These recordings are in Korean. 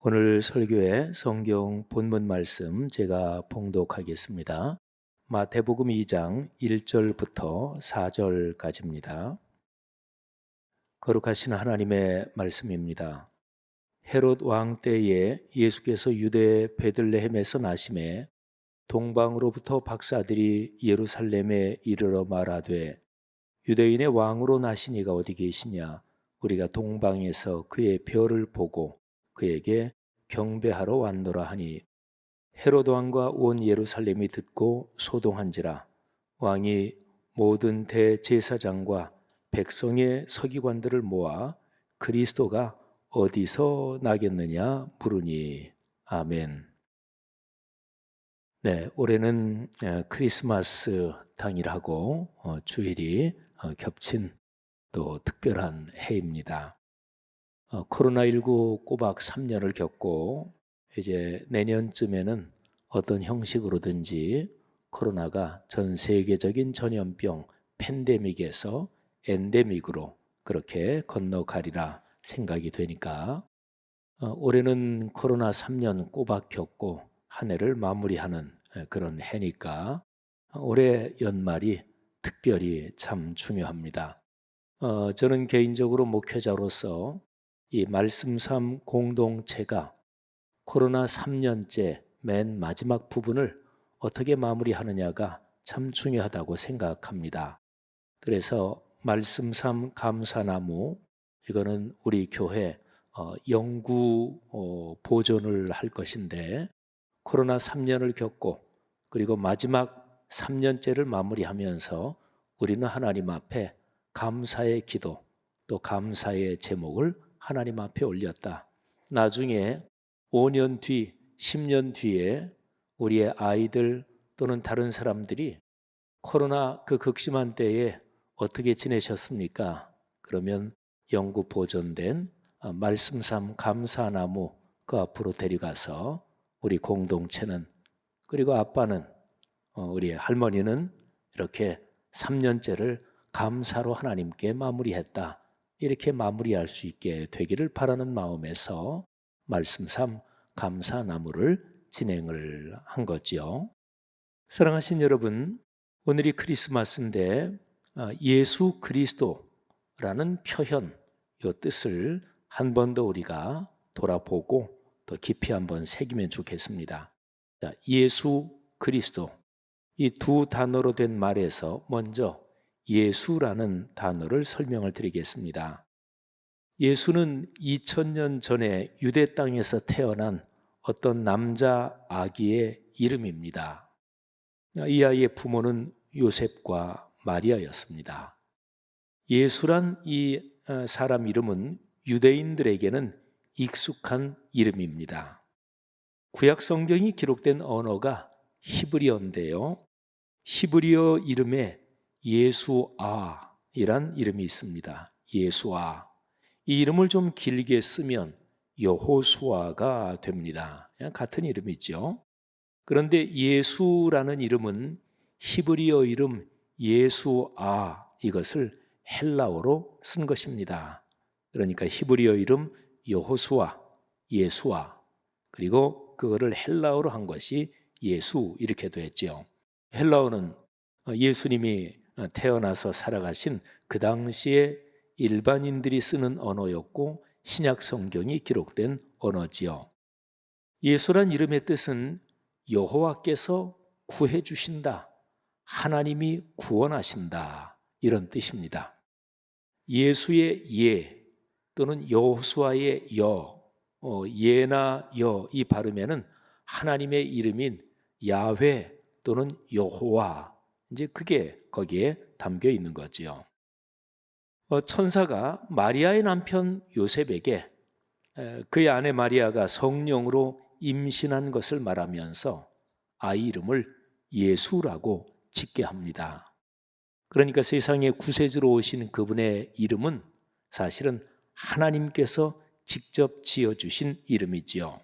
오늘 설교의 성경 본문 말씀 제가 봉독하겠습니다. 마태복음 2장 1절부터 4절까지입니다. 거룩하신 하나님의 말씀입니다. 헤롯 왕 때에 예수께서 유대 베들레헴에서 나심에 동방으로부터 박사들이 예루살렘에 이르러 말하되 유대인의 왕으로 나신 이가 어디 계시냐? 우리가 동방에서 그의 별을 보고 그에게 경배하러 왔노라 하니 헤롯 왕과 온 예루살렘이 듣고 소동한지라. 왕이 모든 대제사장과 백성의 서기관들을 모아 그리스도가 어디서 나겠느냐 물으니. 아멘. 네, 올해는 크리스마스 당일하고 주일이 겹친 또 특별한 해입니다. 코로나19 꼬박 3년을 겪고 이제 내년쯤에는 어떤 형식으로든지 코로나가 전 세계적인 전염병 팬데믹에서 엔데믹으로 그렇게 건너가리라 생각이 되니까 올해는 코로나 3년 꼬박 겪고 한 해를 마무리하는 그런 해니까 올해 연말이 특별히 참 중요합니다. 저는 개인적으로 목회자로서 이 말씀삼 공동체가 코로나 3년째 맨 마지막 부분을 어떻게 마무리하느냐가 참 중요하다고 생각합니다. 그래서 말씀삼 감사나무, 이거는 우리 교회 영구 보존을 할 것인데 코로나 3년을 겪고 그리고 마지막 3년째를 마무리하면서 우리는 하나님 앞에 감사의 기도 또 감사의 제목을 하나님 앞에 올렸다. 나중에 5년 뒤, 10년 뒤에 우리의 아이들 또는 다른 사람들이 코로나 그 극심한 때에 어떻게 지내셨습니까? 그러면 영구 보존된 말씀삼 감사나무 그 앞으로 데려가서 우리 공동체는 그리고 아빠는 우리 할머니는 이렇게 3년째를 감사로 하나님께 마무리했다. 이렇게 마무리할 수 있게 되기를 바라는 마음에서 말씀삼 감사나무를 진행을 한 거지요. 사랑하신 여러분, 오늘이 크리스마스인데 예수 그리스도라는 표현, 이 뜻을 한 번 더 우리가 돌아보고 더 깊이 한번 새기면 좋겠습니다. 예수 그리스도, 이 두 단어로 된 말에서 먼저 예수라는 단어를 설명을 드리겠습니다. 예수는 2000년 전에 유대 땅에서 태어난 어떤 남자 아기의 이름입니다. 이 아이의 부모는 요셉과 마리아였습니다. 예수란 이 사람 이름은 유대인들에게는 익숙한 이름입니다. 구약 성경이 기록된 언어가 히브리어인데요. 히브리어 이름에 예수아이란 이름이 있습니다. 예수아. 이 이름을 좀 길게 쓰면 여호수아가 됩니다. 같은 이름이죠. 그런데 예수라는 이름은 히브리어 이름 예수아, 이것을 헬라어로 쓴 것입니다. 그러니까 히브리어 이름 여호수아, 예수아, 그리고 그거를 헬라어로 한 것이 예수, 이렇게 됐죠. 헬라어는 예수님이 태어나서 살아가신 그 당시에 일반인들이 쓰는 언어였고 신약 성경이 기록된 언어지요. 예수란 이름의 뜻은 여호와께서 구해 주신다, 하나님이 구원하신다, 이런 뜻입니다. 예수의 예 또는 여호수아의 예나 여, 이 발음에는 하나님의 이름인 야훼 또는 여호와, 이제 그게 거기에 담겨 있는 거지요. 천사가 마리아의 남편 요셉에게 그의 아내 마리아가 성령으로 임신한 것을 말하면서 아이 이름을 예수라고 짓게 합니다. 그러니까 세상에 구세주로 오신 그분의 이름은 사실은 하나님께서 직접 지어주신 이름이지요.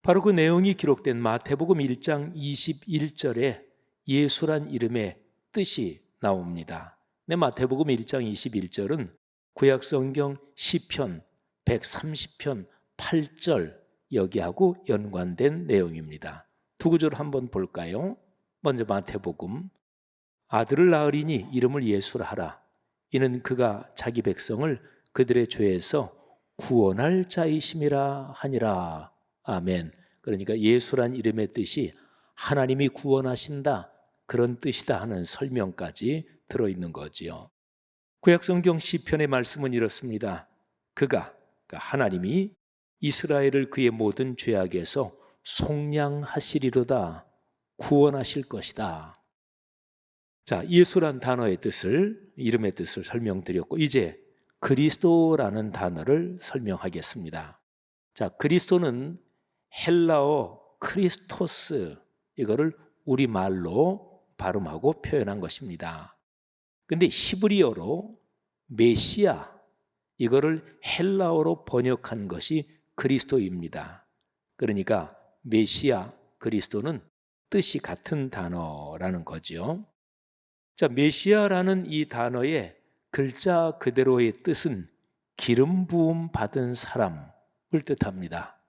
바로 그 내용이 기록된 마태복음 1장 21절에 예수란 이름의 뜻이 나옵니다. 마태복음 1장 21절은 구약성경 시편 130편 8절 여기하고 연관된 내용입니다. 두 구절을 한번 볼까요? 먼저 마태복음. 아들을 낳으리니 이름을 예수라 하라. 이는 그가 자기 백성을 그들의 죄에서 구원할 자이심이라 하니라. 아멘. 그러니까 예수란 이름의 뜻이 하나님이 구원하신다, 그런 뜻이다 하는 설명까지 들어있는 거지요. 구약성경 시편의 말씀은 이렇습니다. 그가, 그러니까 하나님이 이스라엘을 그의 모든 죄악에서 속량하시리로다, 구원하실 것이다. 자, 예수란 단어의 뜻을, 이름의 뜻을 설명드렸고, 이제 그리스도라는 단어를 설명하겠습니다. 자, 그리스도는 헬라어 크리스토스, 이거를 우리말로 발음하고 표현한 것입니다. 근데 히브리어로 메시아, 이거를 헬라어로 번역한 것이 그리스도입니다. 그러니까 메시아, 그리스도는 뜻이 같은 단어라는 거죠. 자, 메시아라는 이 단어의 글자 그대로의 뜻은 기름 부음 받은 사람을 뜻합니다.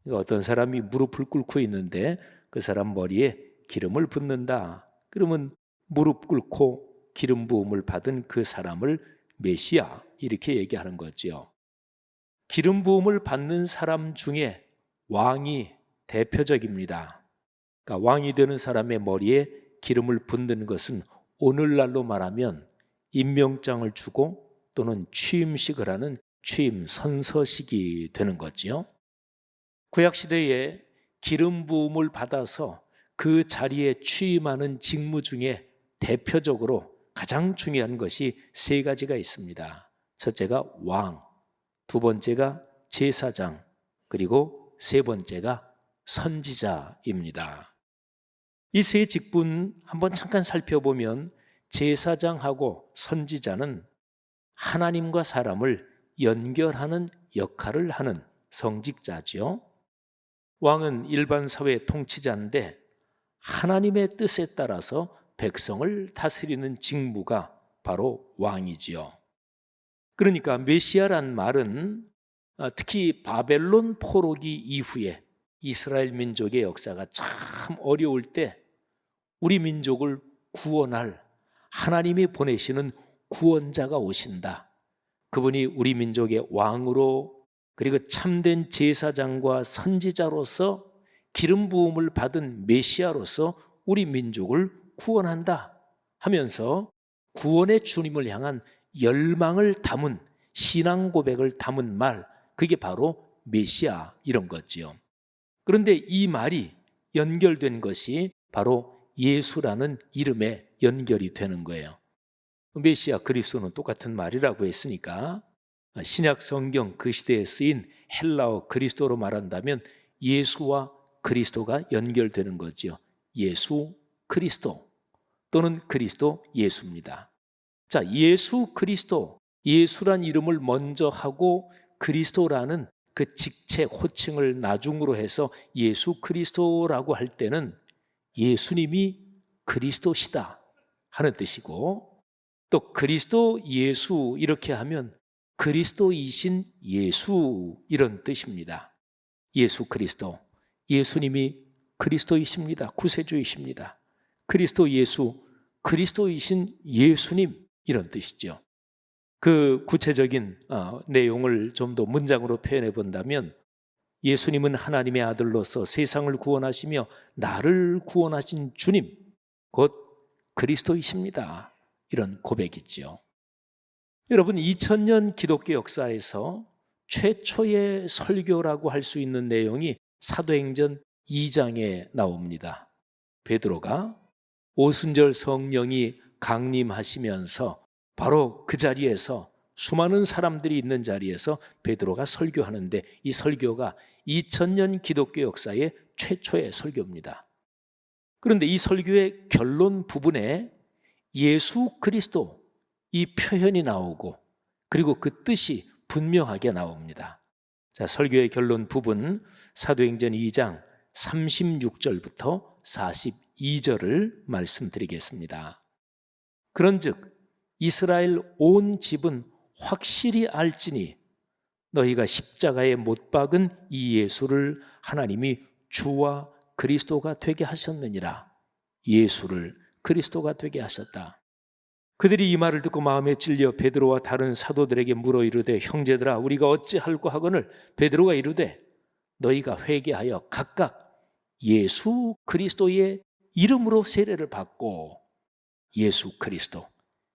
그러니까 어떤 사람이 무릎을 꿇고 있는데 그 사람 머리에 기름을 붓는다. 그러면 무릎 꿇고 기름 부음을 받은 그 사람을 메시아, 이렇게 얘기하는 거죠. 기름 부음을 받는 사람 중에 왕이 대표적입니다. 그러니까 왕이 되는 사람의 머리에 기름을 붓는 것은 오늘날로 말하면 임명장을 주고 또는 취임식을 하는 취임 선서식이 되는 거지요. 구약시대에 기름 부음을 받아서 그 자리에 취임하는 직무 중에 대표적으로 가장 중요한 것이 세 가지가 있습니다. 첫째가 왕, 두 번째가 제사장, 그리고 세 번째가 선지자입니다. 이 세 직분 한번 잠깐 살펴보면 제사장하고 선지자는 하나님과 사람을 연결하는 역할을 하는 성직자지요. 왕은 일반 사회 통치자인데 하나님의 뜻에 따라서 백성을 다스리는 직무가 바로 왕이지요. 그러니까 메시아란 말은 특히 바벨론 포로기 이후에 이스라엘 민족의 역사가 참 어려울 때 우리 민족을 구원할 하나님이 보내시는 구원자가 오신다. 그분이 우리 민족의 왕으로, 그리고 참된 제사장과 선지자로서 기름 부음을 받은 메시아로서 우리 민족을 구원한다 하면서 구원의 주님을 향한 열망을 담은, 신앙 고백을 담은 말, 그게 바로 메시아, 이런 거지요. 그런데 이 말이 연결된 것이 바로 예수라는 이름에 연결이 되는 거예요. 메시아, 그리스도는 똑같은 말이라고 했으니까 신약 성경 그 시대에 쓰인 헬라어 그리스도로 말한다면 예수와 그리스도가 연결되는 거죠. 예수 그리스도 또는 그리스도 예수입니다. 자, 예수 그리스도, 예수란 이름을 먼저 하고 그리스도라는 그 직책, 호칭을 나중으로 해서 예수 그리스도라고 할 때는 예수님이 그리스도시다 하는 뜻이고, 또 그리스도 예수 이렇게 하면 그리스도이신 예수, 이런 뜻입니다. 예수 그리스도, 예수님이 그리스도이십니다. 구세주이십니다. 그리스도 예수, 그리스도이신 예수님, 이런 뜻이죠. 그 구체적인 내용을 좀 더 문장으로 표현해 본다면 예수님은 하나님의 아들로서 세상을 구원하시며 나를 구원하신 주님, 곧 그리스도이십니다. 이런 고백이죠. 여러분, 2000년 기독교 역사에서 최초의 설교라고 할 수 있는 내용이 사도행전 2장에 나옵니다. 베드로가 오순절 성령이 강림하시면서 바로 그 자리에서, 수많은 사람들이 있는 자리에서 베드로가 설교하는데, 이 설교가 2000년 기독교 역사의 최초의 설교입니다. 그런데 이 설교의 결론 부분에 예수 그리스도, 이 표현이 나오고, 그리고 그 뜻이 분명하게 나옵니다. 자, 설교의 결론 부분 사도행전 2장 36절부터 42절을 말씀드리겠습니다. 그런즉 이스라엘 온 집은 확실히 알지니 너희가 십자가에 못 박은 이 예수를 하나님이 주와 그리스도가 되게 하셨느니라. 예수를 그리스도가 되게 하셨다. 그들이 이 말을 듣고 마음에 찔려 베드로와 다른 사도들에게 물어 이르되 형제들아 우리가 어찌할꼬 하거늘 베드로가 이르되 너희가 회개하여 각각 예수 그리스도의 이름으로 세례를 받고 예수 그리스도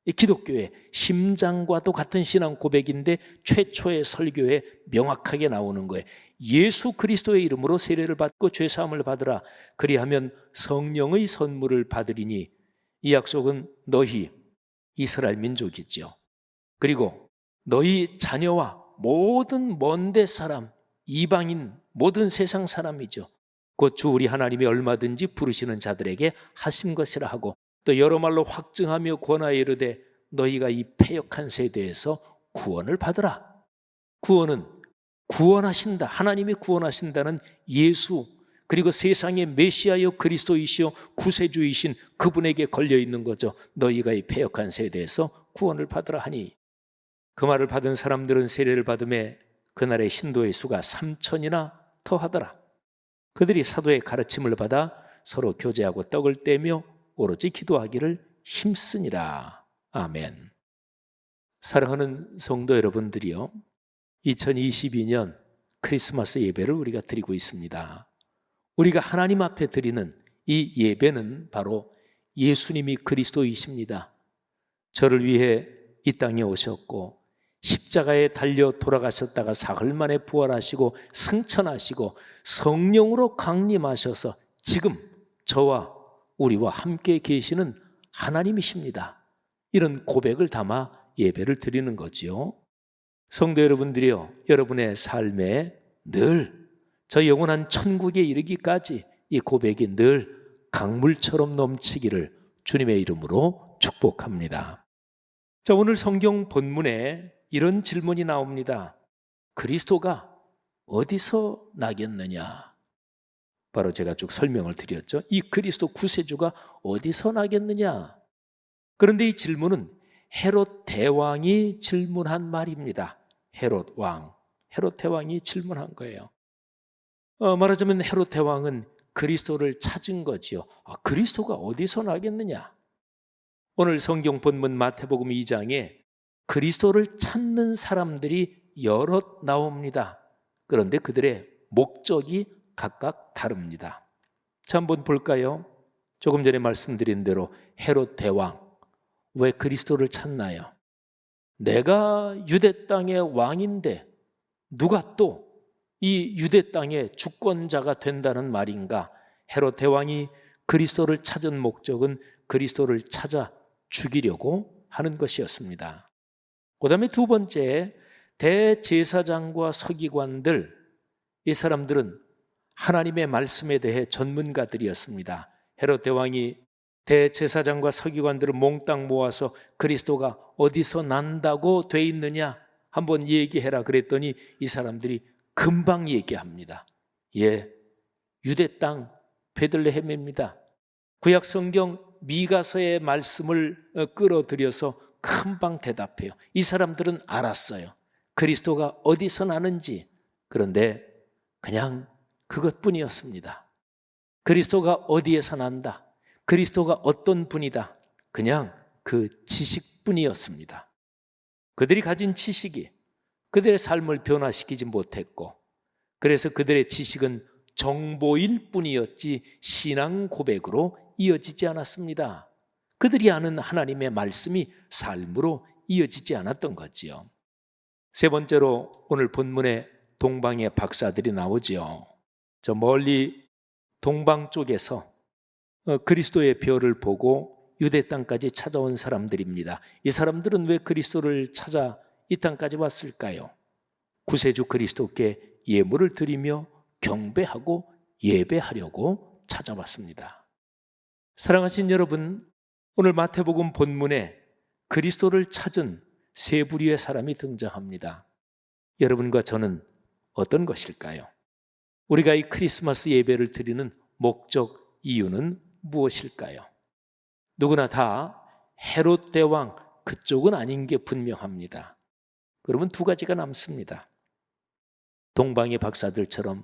이 기독교의 심장과도 같은 신앙 고백인데 최초의 설교에 명확하게 나오는 거예요. 예수 그리스도의 이름으로 세례를 받고 죄사함을 받으라. 그리하면 성령의 선물을 받으리니 이 약속은 너희 이스라엘 민족이지요. 그리고 너희 자녀와 모든 먼데 사람, 이방인, 모든 세상 사람이죠. 곧 주 우리 하나님이 얼마든지 부르시는 자들에게 하신 것이라 하고 또 여러 말로 확증하며 권하여 이르되 너희가 이 패역한 세대에서 구원을 받으라. 구원은 구원하신다. 하나님이 구원하신다는 예수 그리고 세상의 메시아여 그리스도이시여 구세주이신 그분에게 걸려있는 거죠. 너희가 이 패역한 세대에서 구원을 받으라 하니 그 말을 받은 사람들은 세례를 받음에 그날의 신도의 수가 3,000이나 더하더라. 그들이 사도의 가르침을 받아 서로 교제하고 떡을 떼며 오로지 기도하기를 힘쓰니라. 아멘. 사랑하는 성도 여러분들이요, 2022년 크리스마스 예배를 우리가 드리고 있습니다. 우리가 하나님 앞에 드리는 이 예배는 바로 예수님이 그리스도이십니다. 저를 위해 이 땅에 오셨고 십자가에 달려 돌아가셨다가 사흘 만에 부활하시고 승천하시고 성령으로 강림하셔서 지금 저와 우리와 함께 계시는 하나님이십니다. 이런 고백을 담아 예배를 드리는 거지요. 성도 여러분들이요, 여러분의 삶에 늘 저 영원한 천국에 이르기까지 이 고백이 늘 강물처럼 넘치기를 주님의 이름으로 축복합니다. 자, 오늘 성경 본문에 이런 질문이 나옵니다. 그리스도가 어디서 나겠느냐? 바로 제가 쭉 설명을 드렸죠. 이 그리스도 구세주가 어디서 나겠느냐? 그런데 이 질문은 헤롯 대왕이 질문한 말입니다. 헤롯 대왕이 질문한 거예요. 말하자면 헤롯 대왕은 그리스도를 찾은 거지요. 그리스도가 어디서 나겠느냐? 오늘 성경 본문 마태복음 2장에 그리스도를 찾는 사람들이 여럿 나옵니다. 그런데 그들의 목적이 각각 다릅니다. 자, 한번 볼까요? 조금 전에 말씀드린 대로 헤롯 대왕, 왜 그리스도를 찾나요? 내가 유대 땅의 왕인데 누가 또 이 유대 땅의 주권자가 된다는 말인가? 헤롯 대왕이 그리스도를 찾은 목적은 그리스도를 찾아 죽이려고 하는 것이었습니다. 그 다음에 두 번째, 대제사장과 서기관들, 이 사람들은 하나님의 말씀에 대해 전문가들이었습니다. 헤롯 대왕이 대제사장과 서기관들을 몽땅 모아서 그리스도가 어디서 난다고 돼 있느냐 한번 얘기해라 그랬더니 이 사람들이 금방 얘기합니다. 예, 유대 땅 베들레헴입니다. 구약 성경 미가서의 말씀을 끌어들여서 금방 대답해요. 이 사람들은 알았어요. 그리스도가 어디서 나는지. 그런데 그냥 그것뿐이었습니다. 그리스도가 어디에서 난다. 그리스도가 어떤 분이다. 그냥 그 지식뿐이었습니다. 그들이 가진 지식이 그들의 삶을 변화시키지 못했고, 그래서 그들의 지식은 정보일 뿐이었지 신앙 고백으로 이어지지 않았습니다. 그들이 아는 하나님의 말씀이 삶으로 이어지지 않았던 거지요. 세 번째로 오늘 본문에 동방의 박사들이 나오지요. 저 멀리 동방 쪽에서 그리스도의 별을 보고 유대 땅까지 찾아온 사람들입니다. 이 사람들은 왜 그리스도를 찾아 이 땅까지 왔을까요? 구세주 그리스도께 예물을 드리며 경배하고 예배하려고 찾아왔습니다. 사랑하신 여러분, 오늘 마태복음 본문에 그리스도를 찾은 세 부류의 사람이 등장합니다. 여러분과 저는 어떤 것일까요? 우리가 이 크리스마스 예배를 드리는 목적, 이유는 무엇일까요? 누구나 다 헤롯 대왕 그쪽은 아닌 게 분명합니다. 그러면 두 가지가 남습니다. 동방의 박사들처럼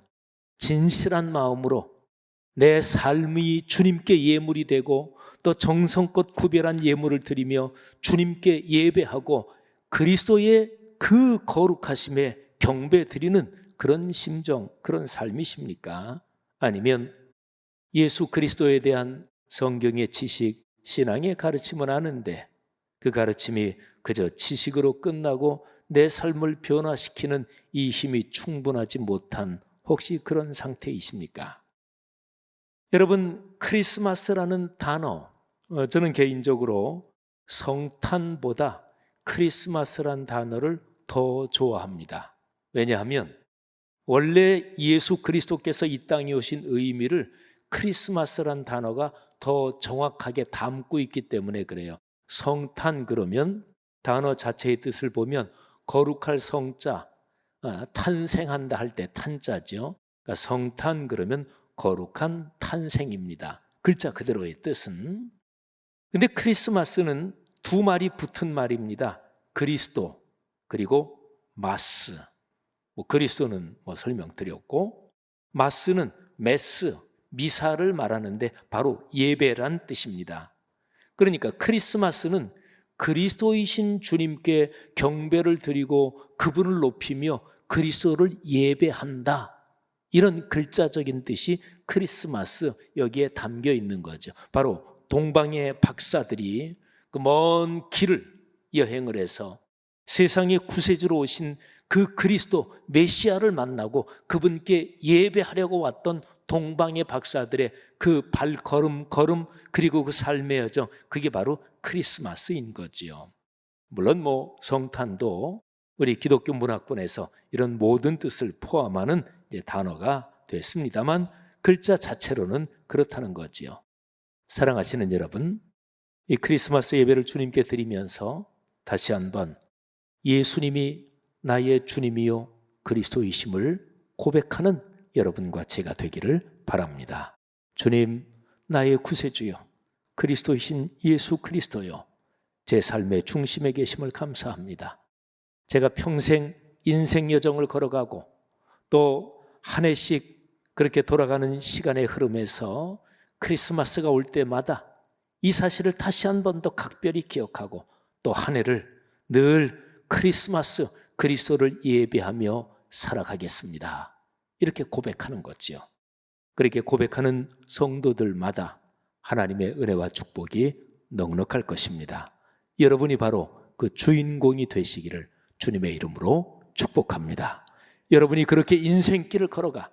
진실한 마음으로 내 삶이 주님께 예물이 되고 또 정성껏 구별한 예물을 드리며 주님께 예배하고 그리스도의 그 거룩하심에 경배 드리는 그런 심정, 그런 삶이십니까? 아니면 예수 그리스도에 대한 성경의 지식, 신앙의 가르침은 아는데 그 가르침이 그저 지식으로 끝나고 내 삶을 변화시키는 이 힘이 충분하지 못한 혹시 그런 상태이십니까? 여러분, 크리스마스라는 단어, 저는 개인적으로 성탄보다 크리스마스란 단어를 더 좋아합니다. 왜냐하면 원래 예수 그리스도께서 이 땅에 오신 의미를 크리스마스란 단어가 더 정확하게 담고 있기 때문에 그래요. 성탄 그러면 단어 자체의 뜻을 보면 거룩할 성자, 탄생한다 할 때 탄자죠. 그러니까 성탄 그러면 거룩한 탄생입니다. 글자 그대로의 뜻은. 근데 크리스마스는 두 말이 붙은 말입니다. 그리스도 그리고 마스. 그리스도는 설명드렸고, 마스는 메스, 미사를 말하는데 바로 예배란 뜻입니다. 그러니까 크리스마스는 그리스도이신 주님께 경배를 드리고 그분을 높이며 그리스도를 예배한다. 이런 글자적인 뜻이 크리스마스 여기에 담겨 있는 거죠. 바로 동방의 박사들이 그 먼 길을 여행을 해서 세상의 구세주로 오신 그 그리스도 메시아를 만나고 그분께 예배하려고 왔던 동방의 박사들의 그 발걸음 그리고 그 삶의 여정, 그게 바로 크리스마스인 거지요. 물론 성탄도 우리 기독교 문화권에서 이런 모든 뜻을 포함하는 단어가 됐습니다만 글자 자체로는 그렇다는 거지요. 사랑하시는 여러분, 이 크리스마스 예배를 주님께 드리면서 다시 한번 예수님이 나의 주님이요 그리스도이심을 고백하는 여러분과 제가 되기를 바랍니다. 주님, 나의 구세주요 그리스도이신 예수 그리스도요, 제 삶의 중심에 계심을 감사합니다. 제가 평생 인생 여정을 걸어가고 또 한 해씩 그렇게 돌아가는 시간의 흐름에서 크리스마스가 올 때마다 이 사실을 다시 한 번 더 각별히 기억하고 또 한 해를 늘 크리스마스 그리스도를 예배하며 살아가겠습니다. 이렇게 고백하는 거죠. 그렇게 고백하는 성도들마다 하나님의 은혜와 축복이 넉넉할 것입니다. 여러분이 바로 그 주인공이 되시기를 주님의 이름으로 축복합니다. 여러분이 그렇게 인생길을 걸어가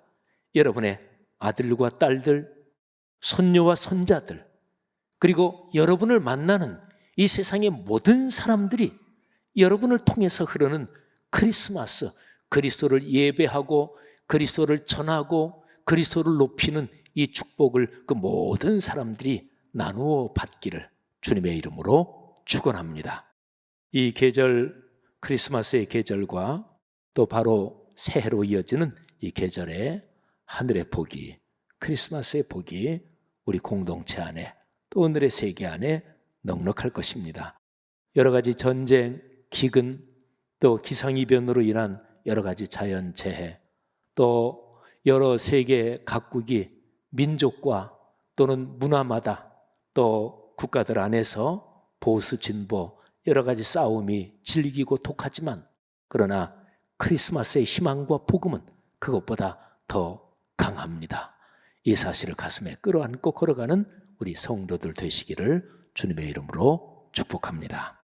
여러분의 아들과 딸들, 손녀와 손자들, 그리고 여러분을 만나는 이 세상의 모든 사람들이 여러분을 통해서 흐르는 크리스마스, 그리스도를 예배하고 그리스도를 전하고 그리스도를 높이는 이 축복을 그 모든 사람들이 나누어 받기를 주님의 이름으로 축원합니다. 이 계절, 크리스마스의 계절과 또 바로 새해로 이어지는 이 계절의 하늘의 복이, 크리스마스의 복이 우리 공동체 안에 또 오늘의 세계 안에 넉넉할 것입니다. 여러 가지 전쟁, 기근, 또 기상이변으로 인한 여러 가지 자연재해, 또 여러 세계 각국이 민족과 또는 문화마다 또 국가들 안에서 보수, 진보 여러 가지 싸움이 질기고 독하지만 그러나 크리스마스의 희망과 복음은 그것보다 더 강합니다. 이 사실을 가슴에 끌어안고 걸어가는 우리 성도들 되시기를 주님의 이름으로 축복합니다.